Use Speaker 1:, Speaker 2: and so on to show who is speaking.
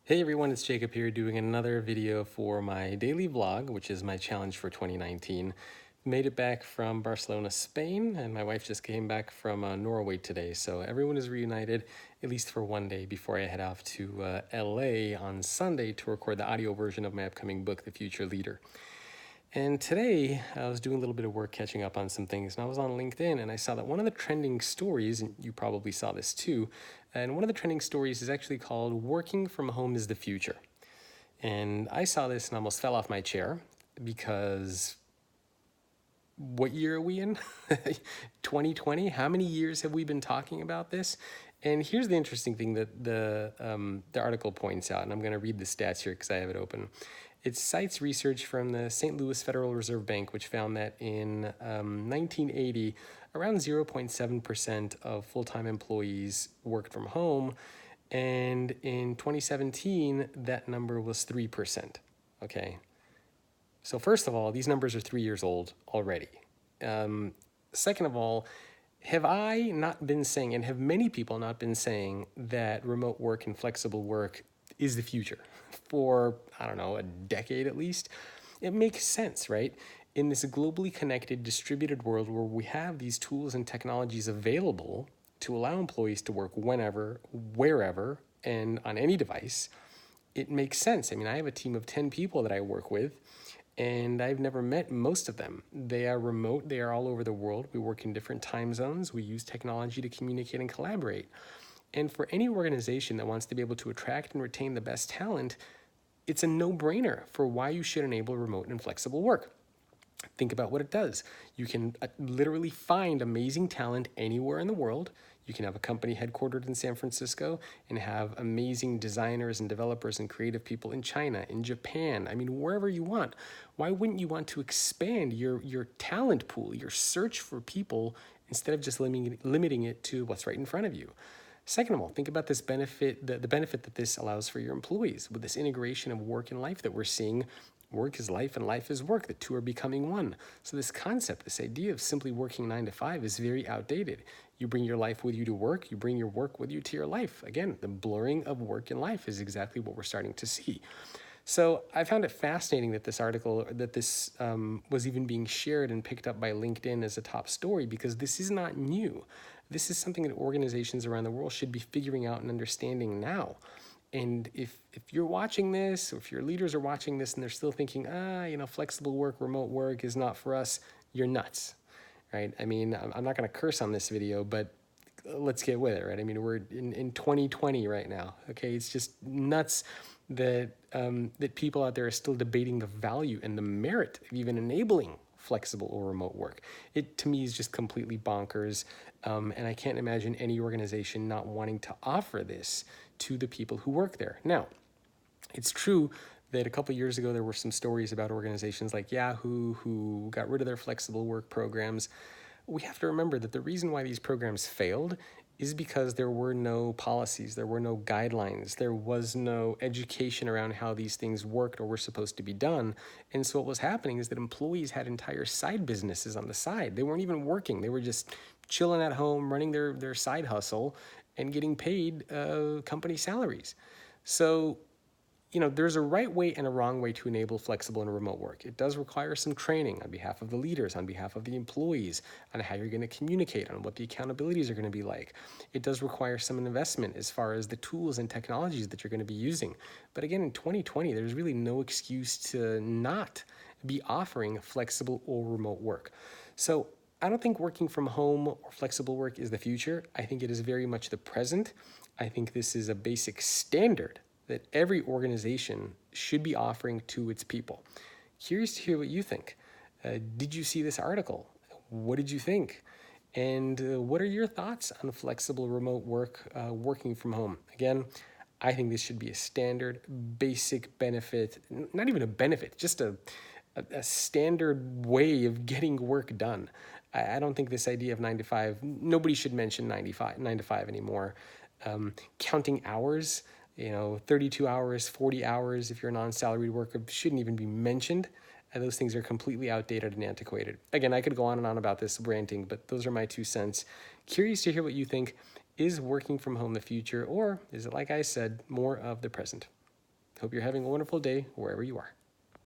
Speaker 1: Hey everyone, it's Jacob here doing another video for my daily vlog, which is my challenge for 2019. Made it back from Barcelona, Spain, and my wife just came back from Norway today, so everyone is reunited, at least for one day, before I head off to LA on Sunday to record the audio version of my upcoming book, The Future Leader. And today I was doing a little bit of work catching up on some things, and I was on LinkedIn and I saw that one of the trending stories, and you probably saw this too, and one of the trending stories is actually called Working from Home is the Future. And I saw this and almost fell off my chair because what year are we in? 2020? How many years have we been talking about this? And here's the interesting thing that the article points out, and I'm going to read the stats here because I have it open. It cites research from the St. Louis Federal Reserve Bank, which found that in 1980, around 0.7% of full-time employees worked from home, and in 2017, that number was 3%. Okay, so first of all, these numbers are 3 years old already. Second of all, have I not been saying, and have many people not been saying, that remote work and flexible work is the future for, I don't know, a decade at least? It makes sense, right? In this globally connected, distributed world where we have these tools and technologies available to allow employees to work whenever, wherever, and on any device, it makes sense. I mean, I have a team of 10 people that I work with, and I've never met most of them. They are remote, they are all over the world. We work in different time zones. We use technology to communicate and collaborate. And for any organization that wants to be able to attract and retain the best talent, it's a no-brainer for why you should enable remote and flexible work. Think about what it does. You can literally find amazing talent anywhere in the world. You can have a company headquartered in San Francisco and have amazing designers and developers and creative people in China, in Japan, I mean, wherever you want. Why wouldn't you want to expand your talent pool, your search for people, instead of just limiting it to what's right in front of you? Second of all, think about this benefit, the benefit that this allows for your employees with this integration of work and life that we're seeing. Work is life and life is work. The two are becoming one. So this concept, this idea of simply working 9 to 5 is very outdated. You bring your life with you to work, you bring your work with you to your life. Again, the blurring of work and life is exactly what we're starting to see. So I found it fascinating that this article, that this was even being shared and picked up by LinkedIn as a top story, because this is not new. This is something that organizations around the world should be figuring out and understanding now. And if you're watching this, or if your leaders are watching this and they're still thinking, flexible work, remote work is not for us, you're nuts, right? I mean, I'm not going to curse on this video, but let's get with it, right? I mean, we're in 2020 right now, okay? It's just nuts that that people out there are still debating the value and the merit of even enabling flexible or remote work. It, to me, is just completely bonkers, and I can't imagine any organization not wanting to offer this to the people who work there. Now, it's true that a couple of years ago there were some stories about organizations like Yahoo who got rid of their flexible work programs. We have to remember that the reason why these programs failed is because there were no policies, there were no guidelines, there was no education around how these things worked or were supposed to be done. And so what was happening is that employees had entire side businesses on the side. They weren't even working. They were just chilling at home, running their side hustle and getting paid company salaries. So there's a right way and a wrong way to enable flexible and remote work. It does require some training on behalf of the leaders, on behalf of the employees, on how you're going to communicate, on what the accountabilities are going to be like. It does require some investment as far as the tools and technologies that you're going to be using. But again, in 2020, there's really no excuse to not be offering flexible or remote work. So I don't think working from home or flexible work is the future. I think it is very much the present. I think this is a basic standard that every organization should be offering to its people. Curious to hear what you think. Did you see this article? What did you think? And what are your thoughts on flexible remote work, working from home? Again, I think this should be a standard, basic benefit, not even a benefit, just a standard way of getting work done. I don't think this idea of 9 to 5, nobody should mention 9 to 5 anymore. Counting hours, 32 hours, 40 hours, if you're a non-salaried worker, shouldn't even be mentioned. And those things are completely outdated and antiquated. Again, I could go on and on about this ranting, but those are my 2 cents. Curious to hear what you think. Is working from home the future, or is it, like I said, more of the present? Hope you're having a wonderful day wherever you are.